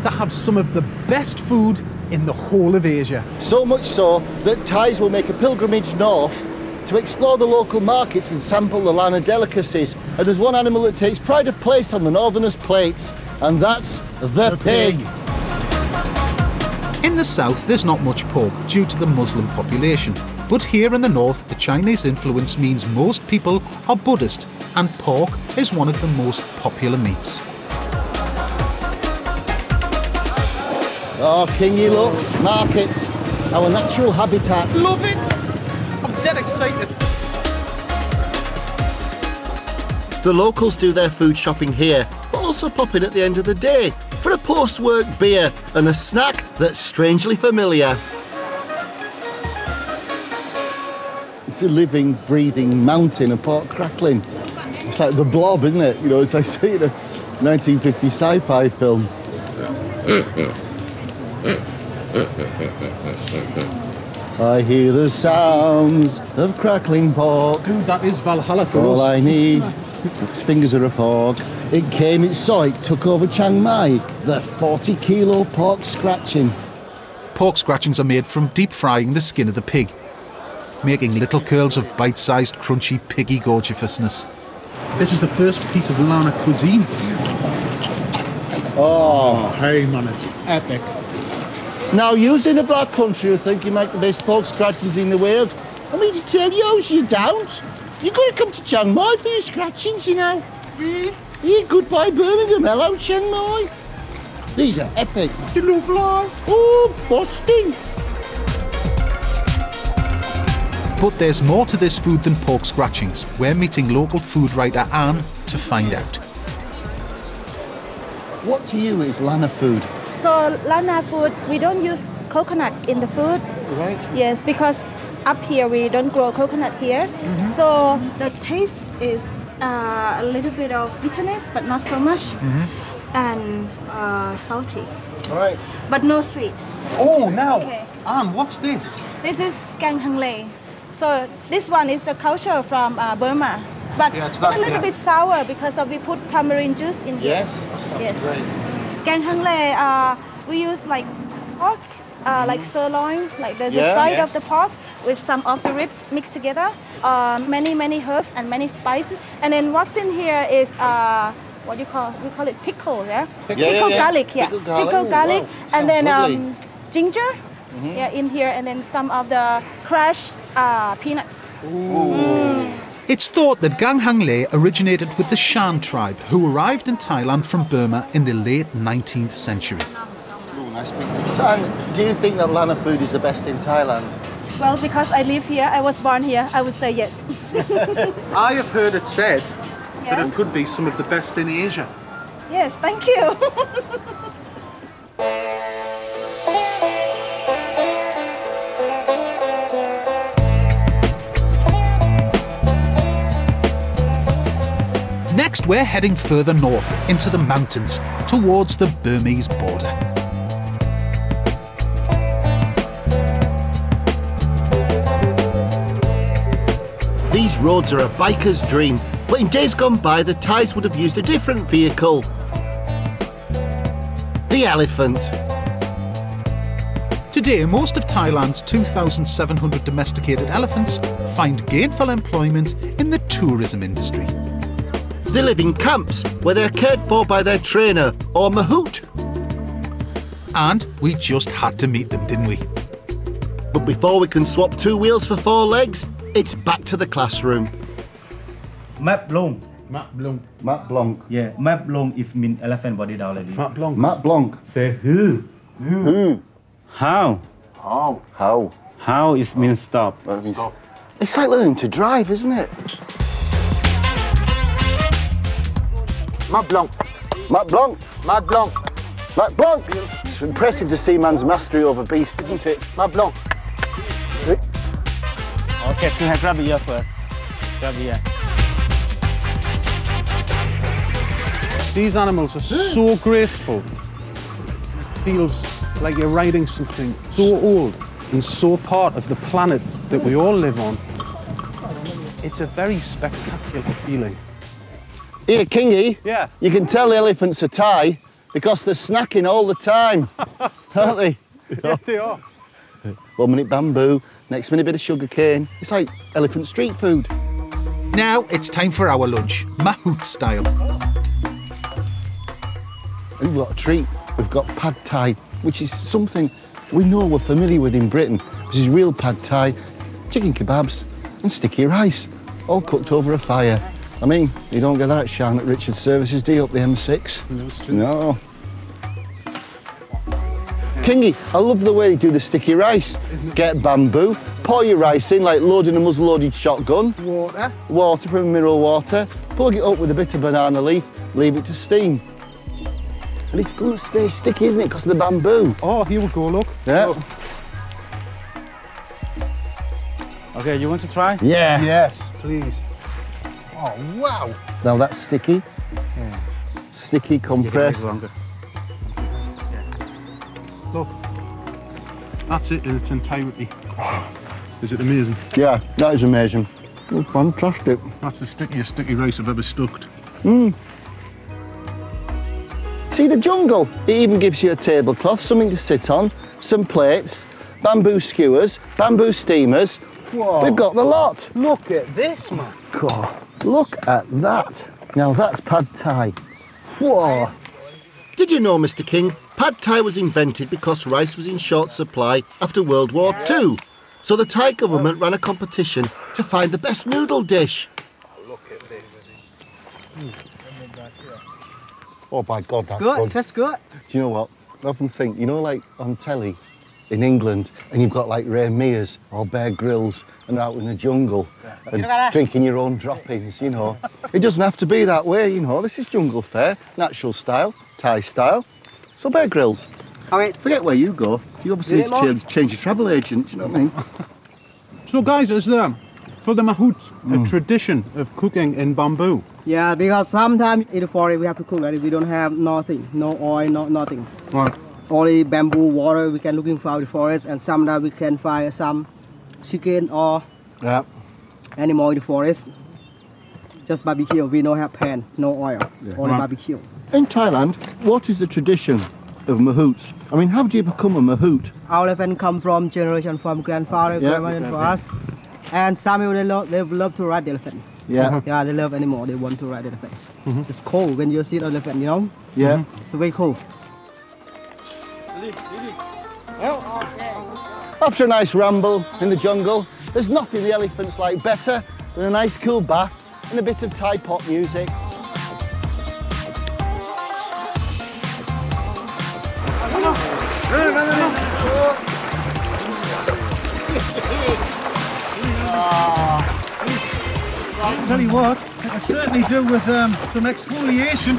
to have some of the best food in the whole of Asia. So much so that Thais will make a pilgrimage north to explore the local markets and sample the Lana delicacies. And there's one animal that takes pride of place on the northerners' plates, and that's the pig. In the south, there's not much pork due to the Muslim population. But here in the north, the Chinese influence means most people are Buddhist, and pork is one of the most popular meats. Oh, Kingy, look, markets, our natural habitat. Love it! I'm dead excited. The locals do their food shopping here, but also pop in at the end of the day for a post-work beer and a snack that's strangely familiar. It's a living, breathing mountain of pork crackling. It's like The Blob, isn't it? You know, it's like seeing a 1950 sci-fi film. I hear the sounds of crackling pork. Dude, that is Valhalla for All us. I need, its fingers are a fork. It came, it saw, it took over Chiang Mai. The 40-kilo pork scratching. Pork scratchings are made from deep frying the skin of the pig, making little curls of bite-sized, crunchy, piggy gorgeousness. This is the first piece of Lana cuisine. Oh, Hey man, it's epic. now you in the black country who think you make the best pork scratchings in the world. I mean to tell you don't. You've got to come to Chiang Mai for your scratchings, you know. Yeah, goodbye Birmingham, hello Chiang Mai. These are epic. You love life. Oh, bustin. But there's more to this food than pork scratchings. We're meeting local food writer Anne to find out. What to you is Lana food? So Lana food, we don't use coconut in the food. Right. Yes, because up here we don't grow coconut here. So the taste is a little bit of bitterness, but not so much, and salty. All right. But no sweet. Oh, now, Okay. Anne, what's this? This is Kang Hang Le. So this one is the culture from Burma. But Yeah, it's it's not- a little yeah. bit sour because we put tamarind juice in here. Yes. Yes. Kang Hang Le, we use like pork, like sirloin, like the Yeah, side yes. of the pork with some of the ribs mixed together. Many herbs and many spices. And then what's in here is what do you call? We call it pickle, yeah? Pickle garlic, yeah. Pickled garlic. Pickled Ooh, garlic. wow. And then Sounds lovely. ginger, yeah, in here, and then some of the crushed peanuts. It's thought that Gang Hang Le originated with the Shan tribe, who arrived in Thailand from Burma in the late 19th century. Ooh, nice big. So, Anne, do you think that Lana food is the best in Thailand? Well, because I live here, I was born here, I would say yes. I have heard it said that it Yes. could be some of the best in Asia. Yes, thank you. Next, we're heading further north into the mountains towards the Burmese border. These roads are a biker's dream, but in days gone by, the Thais would have used a different vehicle. The elephant. Today, most of Thailand's 2,700 domesticated elephants find gainful employment in the tourism industry. They live in camps where they're cared for by their trainer, or mahout. And we just had to meet them, didn't we? But before we can swap 2 wheels for 4 legs, it's back to the classroom. Map long. Matt Blanc. Matt Blanc. Yeah, map long is mean elephant body down already. Matt Blanc. Matt Blanc. Say who? How? How? How is mean stop. That means- It's like learning to drive, isn't it? Matt Blanc. Matt Blanc. Matt Blanc. Matt Blanc. It's impressive to see man's mastery over beasts, isn't it? Matt Blanc. Okay, to grab the ear first. Grab the ear. These animals are so graceful. Feels like you're riding something so old and so part of the planet that we all live on. It's a very spectacular feeling. Here, Kingy. Yeah. You can tell the elephants are Thai because they're snacking all the time, aren't they? Yeah, they are. 1 minute bamboo, next minute bit of sugar cane. It's like elephant street food. Now it's time for our lunch, Mahout style. We've got a treat. We've got pad thai, which is something we know we're familiar with in Britain. This is real pad thai, chicken kebabs and sticky rice, all cooked over a fire. I mean, you don't get that at Shan at Richard Services, do you, up the M6? No, it's true. No. Kingy, I love the way you do the sticky rice. Get bamboo, pour your rice in like loading a muzzle-loaded shotgun. Water. Water from mineral water, plug it up with a bit of banana leaf, leave it to steam. And it's going to stay sticky, isn't it, because of the bamboo? Oh, here we go, look. Yeah. Look. Okay, you want to try? Yeah. Yes, please. Oh, wow. Now that's sticky. Sticky, compressed. Look. That's it in its entirety. Is it amazing? Yeah, that is amazing. Oh, fantastic. That's the stickiest sticky rice I've ever stucked. See the jungle? It even gives you a tablecloth, something to sit on, some plates, bamboo skewers, bamboo steamers. Whoa. We've got the lot. Look at this, man. God, look at that. Now that's pad thai. Whoa. Did you know, Mr. King, pad thai was invented because rice was in short supply after World War II. So the Thai government ran a competition to find the best noodle dish. Look at this. Oh my God, that's good. good. That's good. Do you know what? I often think, you know, like on telly in England, and you've got like Ray Mears or Bear Grylls and out in the jungle and drinking your own droppings, you know. It doesn't have to be that way, you know. This is jungle fare, natural style, Thai style. So Bear Grylls, forget where you go. You obviously need to change your travel agent, do you know what I mean? So guys, is there, for the mahouts, a tradition of cooking in bamboo? Yeah, because sometimes in the forest we have to cook, right? We don't have nothing, no oil, nothing. Right. Only bamboo, water we can looking for the forest, and sometimes we can find some chicken or animal in the forest. Just barbecue. We don't have pan, no oil, only barbecue. In Thailand, what is the tradition of mahouts? I mean, how do you become a mahout? Our elephant come from generation from grandfather, grandmother for us, and some people they love to ride the elephant. Yeah. Yeah, they love animal. They want to ride the elephants. It's cool when you see the elephant, you know. Yeah. It's very cool. After a nice ramble in the jungle, there's nothing the elephants like better than a nice cool bath and a bit of Thai pop music. I'll tell you what, I certainly do with some exfoliation.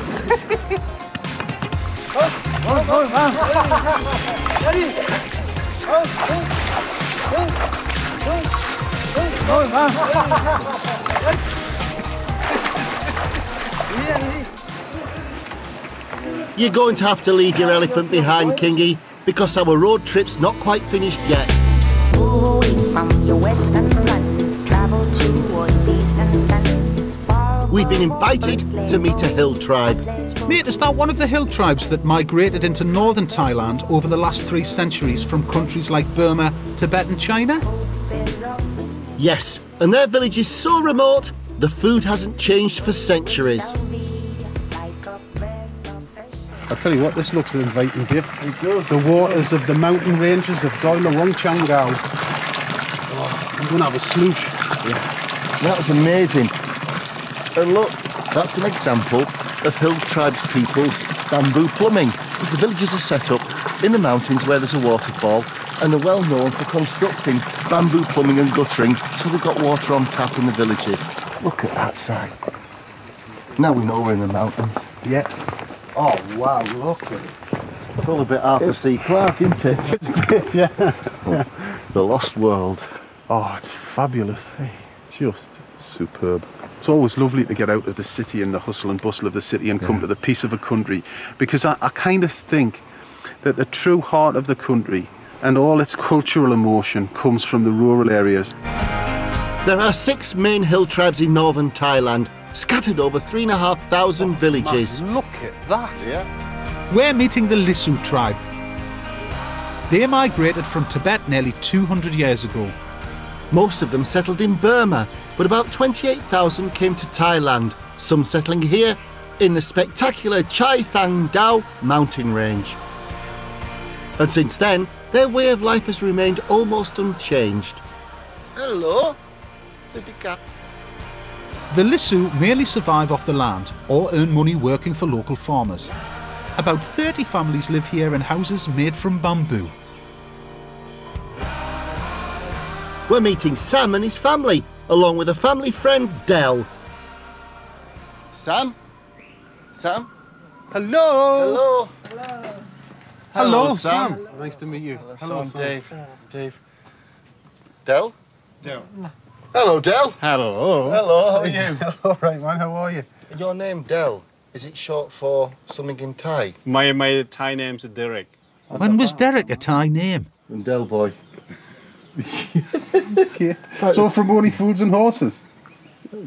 You're going to have to leave your elephant behind, Kingy, because our road trip's not quite finished yet. Move away from your western lands, travel towards eastern sands. We've been invited to meet a hill tribe. Mate, is that one of the hill tribes that migrated into northern Thailand over the last 3 centuries from countries like Burma, Tibet and China? Yes, and their village is so remote, the food hasn't changed for centuries. I'll tell you what, this looks an inviting gift. It does. The waters of the mountain ranges of Doi Lawang Chiang Dao. Oh, I'm going to have a sloosh. Yeah. That was amazing. And look, that's an example of hill tribes people's bamboo plumbing. Because the villages are set up in the mountains where there's a waterfall and are well known for constructing bamboo plumbing and guttering, so they've got water on tap in the villages. Look at that side. Now we know we're in the mountains. Yeah. Oh wow, look at it. It's all a bit Arthur C. Clarke, isn't it? It's a bit, yeah. The Lost World. Oh, it's fabulous. Just superb. It's always lovely to get out of the city and the hustle and bustle of the city and come to the peace of a country, because I kind of think that the true heart of the country and all its cultural emotion comes from the rural areas. There are 6 main hill tribes in northern Thailand, scattered over 3,500 villages. Man, look at that. Yeah. We're meeting the Lisu tribe. They migrated from Tibet nearly 200 years ago. Most of them settled in Burma, but about 28,000 came to Thailand, some settling here in the spectacular Chiang Dao mountain range. And since then, their way of life has remained almost unchanged. Hello. The Lisu mainly survive off the land or earn money working for local farmers. About 30 families live here in houses made from bamboo. We're meeting Sam and his family, along with a family friend, Del. Sam? Sam? Hello! Hello! Hello, Sam. Nice to meet you. Hello, Sam. Dave. Del? Del. Hello, Del. Hello. Hello, how are you? All right, man, how are you? Your name, Del, is it short for something in Thai? My Thai name's Derek. When was Derek a Thai name? And Del Boy. Okay. So from only foods and horses?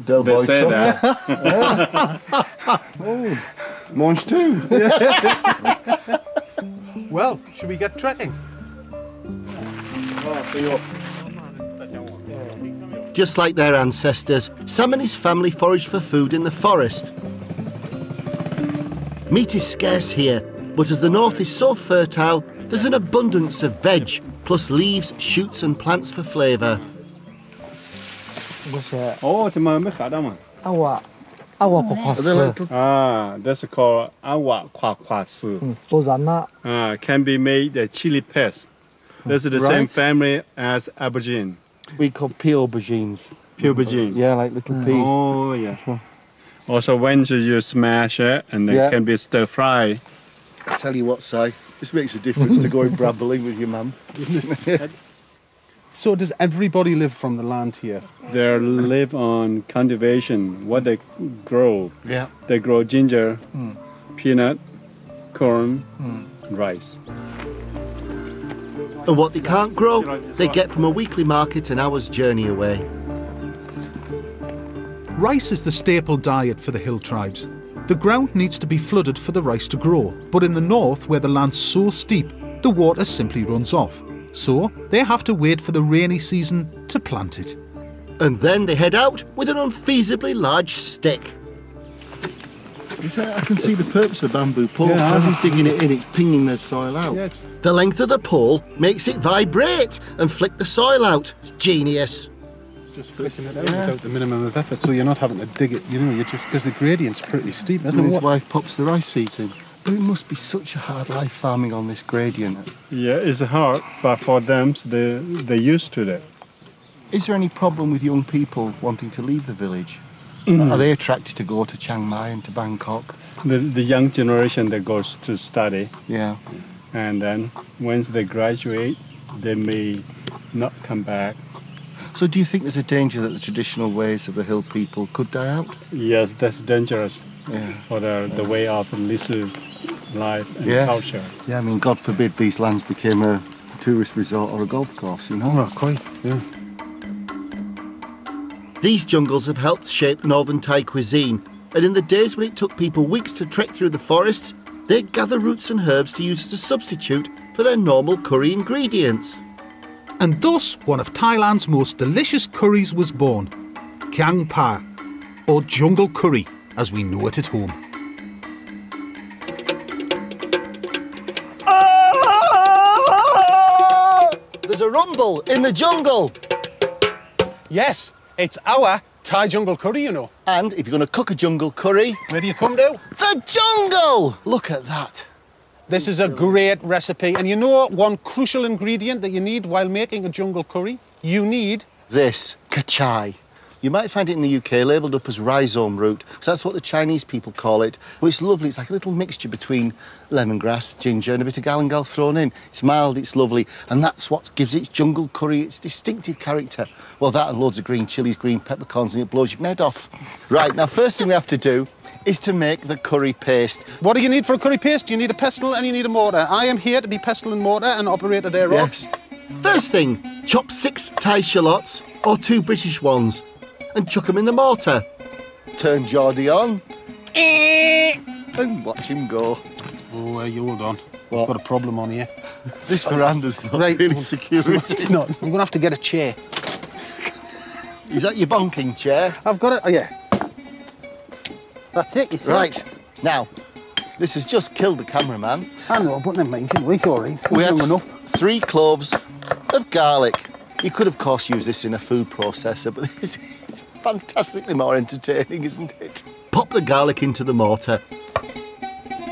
Del They Boy say chocolate. that. Oh, Mange too. Well, should we get trekking? Just like their ancestors, Sam and his family forage for food in the forest. Meat is scarce here, but as the north is so fertile, there's an abundance of veg, plus leaves, shoots and plants for flavour. Oh, the mơ mới khá đâu mà. Awa kwa kwa. That's called awa kwa kwa si. Can be made the chili paste. This is the same Right. family as aubergine. We call pea aubergines. Pea aubergine. Yeah, like little peas. Oh, yeah. Also, when you smash it, and it can be stir fry. I tell you what, Si, this makes a difference to going brabbling with your mum. So does everybody live from the land here? They live on cultivation, what they grow. Yeah. They grow ginger, peanut, corn, rice. And what they can't grow, they get from a weekly market an hour's journey away. Rice is the staple diet for the hill tribes. The ground needs to be flooded for the rice to grow, but in the north, where the land's so steep, the water simply runs off. So they have to wait for the rainy season to plant it. And then they head out with an unfeasibly large stick. I can see the purpose of bamboo pole. As he's digging it in, it's pinging the soil out. Yeah. The length of the pole makes it vibrate and flick the soil out. It's genius. Just flicking it out without the minimum of effort, so you're not having to dig it, you know, you're just, because the gradient's pretty steep, isn't And it? his wife pops the rice seeds in. But it must be such a hard life farming on this gradient. Yeah, it's hard, but for them, they're used to that. Is there any problem with young people wanting to leave the village? Are they attracted to go to Chiang Mai and to Bangkok? The young generation that goes to study. Yeah. And then once they graduate, they may not come back. So do you think there's a danger that the traditional ways of the hill people could die out? Yes, that's dangerous Yeah. for the way of live life and Yes. culture. Yeah, I mean, God forbid these lands became a tourist resort or a golf course, you know? Oh, quite, yeah. These jungles have helped shape Northern Thai cuisine, and in the days when it took people weeks to trek through the forests, they'd gather roots and herbs to use as a substitute for their normal curry ingredients. And thus, one of Thailand's most delicious curries was born, Chiang Pa, or jungle curry, as we know it at home. There's a rumble in the jungle! Yes, it's our Thai jungle curry, you know. And if you're going to cook a jungle curry... Where do you come to? The jungle! Look at that. This is a great recipe, and you know one crucial ingredient that you need while making a jungle curry? You need... This, kachai. You might find it in the UK labelled up as rhizome root, so that's what the Chinese people call it. But it's lovely, it's like a little mixture between lemongrass, ginger and a bit of galangal thrown in. It's mild, it's lovely, and that's what gives its jungle curry its distinctive character. Well, that and loads of green chillies, green peppercorns, and it blows your head off. Right, now first thing we have to do is to make the curry paste. What do you need for a curry paste? You need a pestle and you need a mortar. I am here to be pestle and mortar and operator thereof. Yes. First thing, chop 6 Thai shallots, or 2 British ones, and chuck them in the mortar. Turn Geordie on, and watch him go. Oh, you hold on. What? I've got a problem on here. This veranda's not really secure, is It's it? not. I'm going to have to get a chair. Is that your bonking chair? I've got it. Oh, yeah. That's it, you see. Right, now, this has just killed the cameraman. I know, but never mind. It's all right. We have enough. 3 cloves of garlic. You could, of course, use this in a food processor, but this is fantastically more entertaining, isn't it? Pop the garlic into the mortar,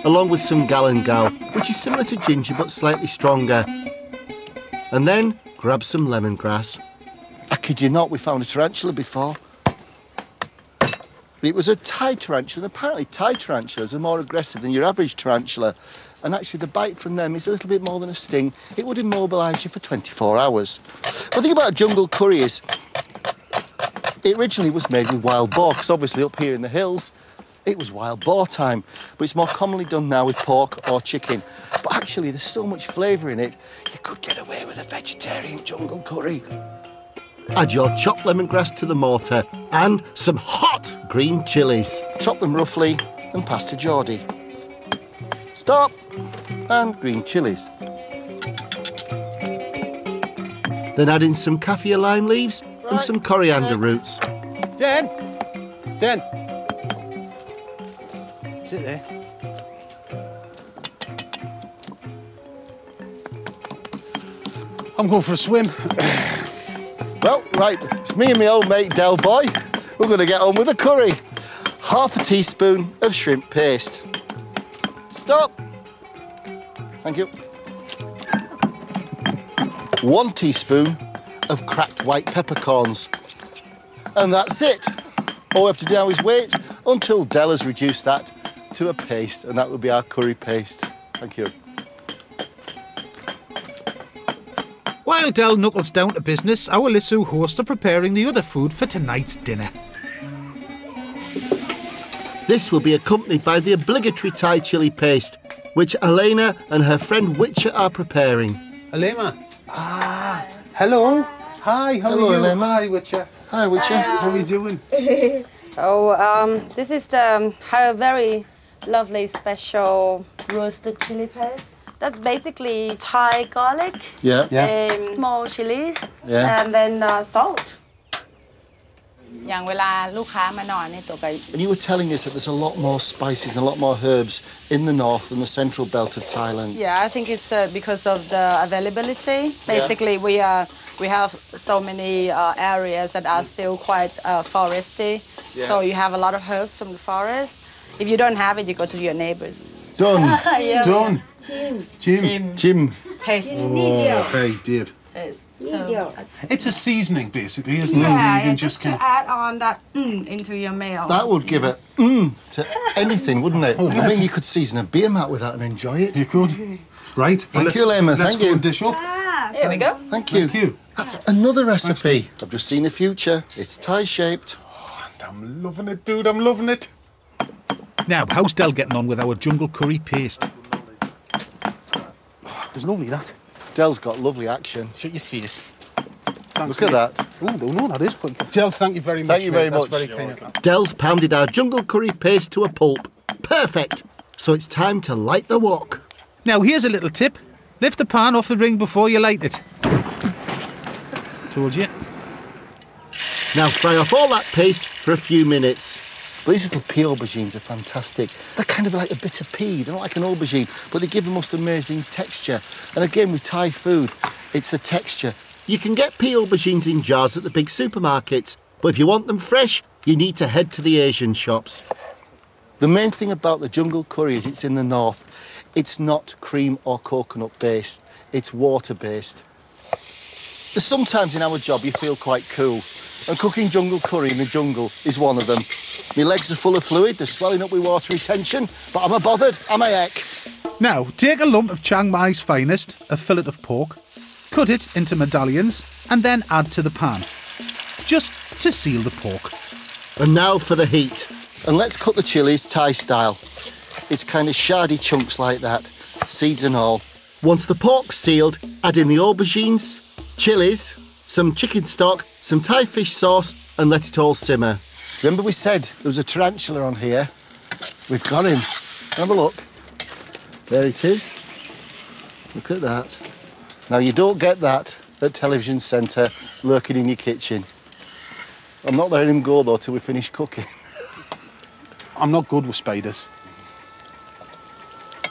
along with some galangal, which is similar to ginger but slightly stronger. And then grab some lemongrass. I kid you not, we found a tarantula before. It was a Thai tarantula, and apparently Thai tarantulas are more aggressive than your average tarantula. And actually the bite from them is a little bit more than a sting. It would immobilise you for 24 hours. The thing about a jungle curry is, it originally was made with wild boar, because obviously up here in the hills, it was wild boar time, but it's more commonly done now with pork or chicken. But actually, there's so much flavour in it, you could get away with a vegetarian jungle curry. Add your chopped lemongrass to the mortar and some hot green chillies. Chop them roughly and pass to Geordie. Stop! And green chillies. Then add in some kaffir lime leaves and some coriander roots. Den! Sit there. I'm going for a swim. Well, right, it's me and my old mate Del Boy. We're going to get on with the curry. Half a teaspoon of shrimp paste. Stop. Thank you. 1 teaspoon of cracked white peppercorns. And that's it. All we have to do now is wait until Del has reduced that to a paste, and that will be our curry paste. Thank you. While Del knuckles down to business, our Lisu hosts are preparing the other food for tonight's dinner. This will be accompanied by the obligatory Thai chilli paste, which Elena and her friend Witcher are preparing. Elena. Hello. Hi, how are you? Elena. Hi, Witcher. Hi, Witcher. How are you doing? This is her very lovely special roasted chili paste. That's basically Thai garlic, small chilies, and then salt. And you were telling us that there's a lot more spices and a lot more herbs in the north than the central belt of Thailand. Yeah, I think it's because of the availability. Basically, we have so many areas that are still quite foresty. So you have a lot of herbs from the forest. If you don't have it, you go to your neighbors. Done. Done. Jim. Taste. Oh, hey, Dave. Taste. It's a seasoning, basically, isn't it? Yeah, You can just to add on that into your meal. That would give it to anything, wouldn't it? Oh, I mean, you could season a beer mat with that and enjoy it. You could. Right. Thank you, Lema. Thank you. Dish up. Here we go. Thank you. Thank you. That's another recipe. I've just seen the future. It's Thai-shaped. Oh, I'm loving it, dude. I'm loving it. Now, how's Del getting on with our jungle curry paste? Oh, it's lovely, that. Del's got lovely action. Shut your face. Look at that. Oh, no, that is quite good. Del, thank you very much. Thank you very much. That's very kind of you. Del's pounded our jungle curry paste to a pulp. Perfect. So it's time to light the wok. Now, here's a little tip. Lift the pan off the ring before you light it. Told you. Now fry off all that paste for a few minutes. These little pea aubergines are fantastic. They're kind of like a bitter pea. They're not like an aubergine, but they give the most amazing texture. And again, with Thai food, it's the texture. You can get pea aubergines in jars at the big supermarkets, but if you want them fresh, you need to head to the Asian shops. The main thing about the jungle curry is it's in the north. It's not cream or coconut based, it's water based. There's sometimes in our job you feel quite cool, and cooking jungle curry in the jungle is one of them. My legs are full of fluid, they're swelling up with water retention, but I'm a bothered, I'm a heck. Now, take a lump of Chiang Mai's finest, a fillet of pork, cut it into medallions, and then add to the pan, just to seal the pork. And now for the heat. And let's cut the chilies Thai style. It's kind of shardy chunks like that, seeds and all. Once the pork's sealed, add in the aubergines, chilies, some chicken stock, some Thai fish sauce, and let it all simmer. Remember we said there was a tarantula on here? We've got him. Have a look. There it is. Look at that. Now you don't get that at Television Centre lurking in your kitchen. I'm not letting him go though till we finish cooking. I'm not good with spiders.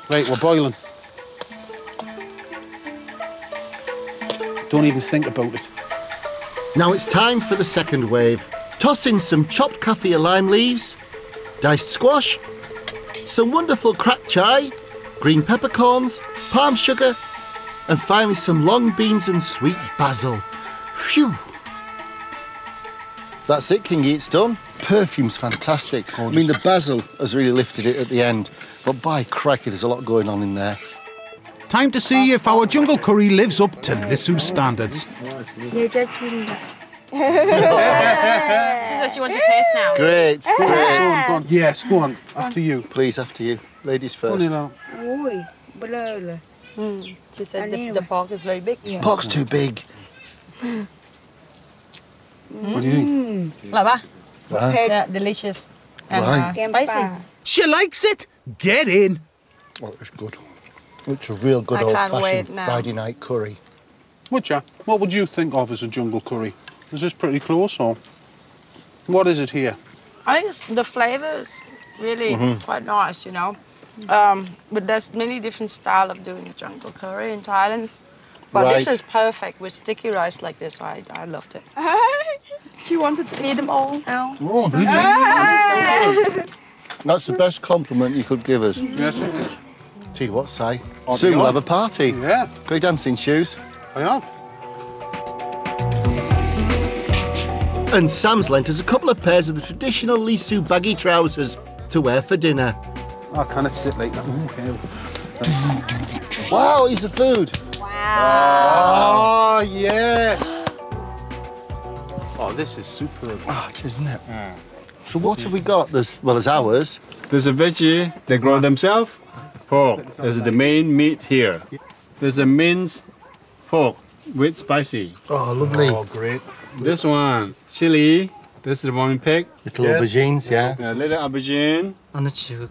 Right, we're boiling. Don't even think about it. Now it's time for the second wave. Toss in some chopped kaffir lime leaves, diced squash, some wonderful cracked chai, green peppercorns, palm sugar, and finally some long beans and sweet basil. Phew! That's it, Kingy, it's done. Perfume's fantastic. Gorgeous. I mean, the basil has really lifted it at the end, but by crikey, there's a lot going on in there. Time to see if our jungle curry lives up to Lisu's standards. She says she wants to taste now. Great. Go on. Yes, go on. After you. Please, after you. Ladies first. She said the pork is very big. Pork's too big. What do you think? Like Right. Yeah, delicious and Right. spicy. She likes it. Get in. Oh, it's good. It's a real good I can't old-fashioned wait now. Friday night curry. Would you? What would you think of as a jungle curry? Is this pretty close, or what is it here? I think the flavour is really quite nice, you know. But there's many different styles of doing a jungle curry in Thailand. But this is perfect with sticky rice like this. I loved it. She wanted to eat them all now. Oh, that's the best compliment you could give us. Yes, it is. Tell you what, Si. Soon we'll have a party. Yeah. Got your dancing shoes? I have. And Sam's lent us a couple of pairs of the traditional Lisu baggy trousers to wear for dinner. Oh, can it sit like that? Wow, here's the food. Oh, yes. Oh, this is superb. Oh, it is, isn't it? So what have we got? There's ours. There's a veggie they grow themselves. Pork. There's the main meat here. There's a minced pork with spicy. Oh, lovely. Oh, great. This one, chili. This is the one pig. Little aubergines, yeah. A little aubergine.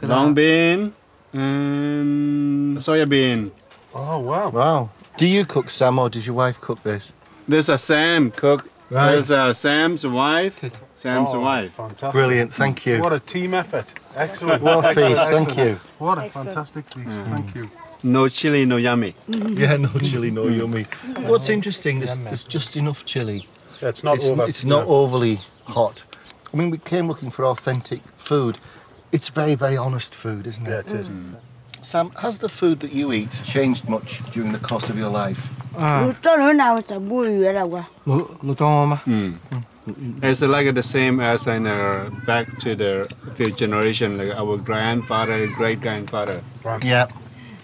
Long bean. And soya bean. Oh, wow. Wow. Do you cook, Sam, or does your wife cook this? There's a Sam cook. Right. There's Sam's wife. Sam's wife. Fantastic. Brilliant, thank you. What a team effort. Excellent. What a feast, thank you. What a fantastic feast. Thank you. No chili, no yummy. Yeah, no chili, no yummy. What's interesting, there's just enough chili. Yeah, it's not It's not overly hot. I mean, we came looking for authentic food. It's very, very honest food, isn't it? Yeah, it is. Sam, has the food that you eat changed much during the course of your life? It's like the same as in back to the few generation, like our grandfather, great grandfather. Yeah.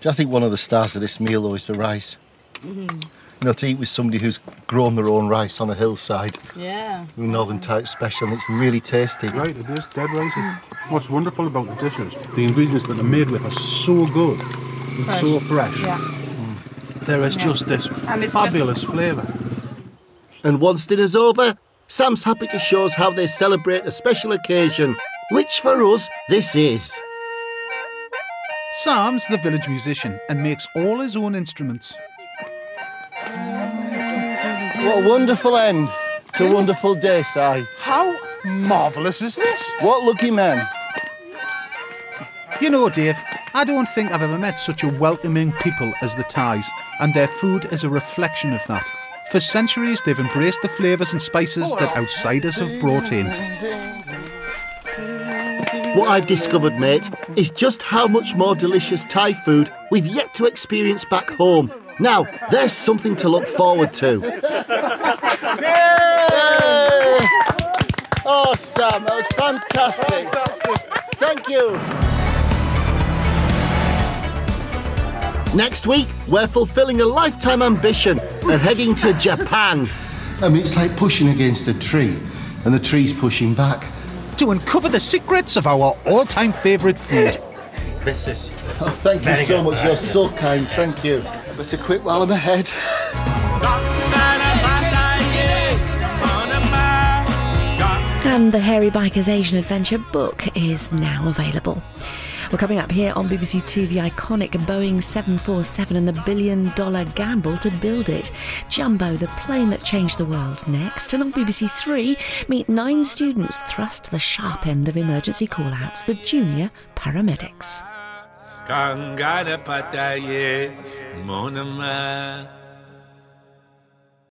I think one of the stars of this meal, though, is the rice. You know, to eat with somebody who's grown their own rice on a hillside. Yeah. Northern Thai special, and it's really tasty. Right, it is dead right. What's wonderful about the dishes, the ingredients that they're made with are so good and so fresh. Yeah. There is just this fabulous flavour. And once dinner's over, Sam's happy to show us how they celebrate a special occasion, which for us, this is. Sam's the village musician and makes all his own instruments. What a wonderful end to a wonderful day, Si. How marvellous is this? What lucky men. You know, Dave, I don't think I've ever met such a welcoming people as the Thais, and their food is a reflection of that. For centuries, they've embraced the flavours and spices that outsiders have brought in. What I've discovered, mate, is just how much more delicious Thai food we've yet to experience back home. Now, there's something to look forward to. Yay! Oh, Sam, that was fantastic. Thank you. Next week, we're fulfilling a lifetime ambition and heading to Japan. I mean, it's like pushing against a tree, and the tree's pushing back. To uncover the secrets of our all-time favourite food. This is... Oh, thank you so much. You're so kind. Thank you. Better quit while I'm ahead. And the Hairy Biker's Asian Adventure book is now available. Well, coming up here on BBC2, the iconic Boeing 747 and the billion-dollar gamble to build it. Jumbo, the plane that changed the world, next. And on BBC3, meet 9 students thrust to the sharp end of emergency call-outs, the junior paramedics.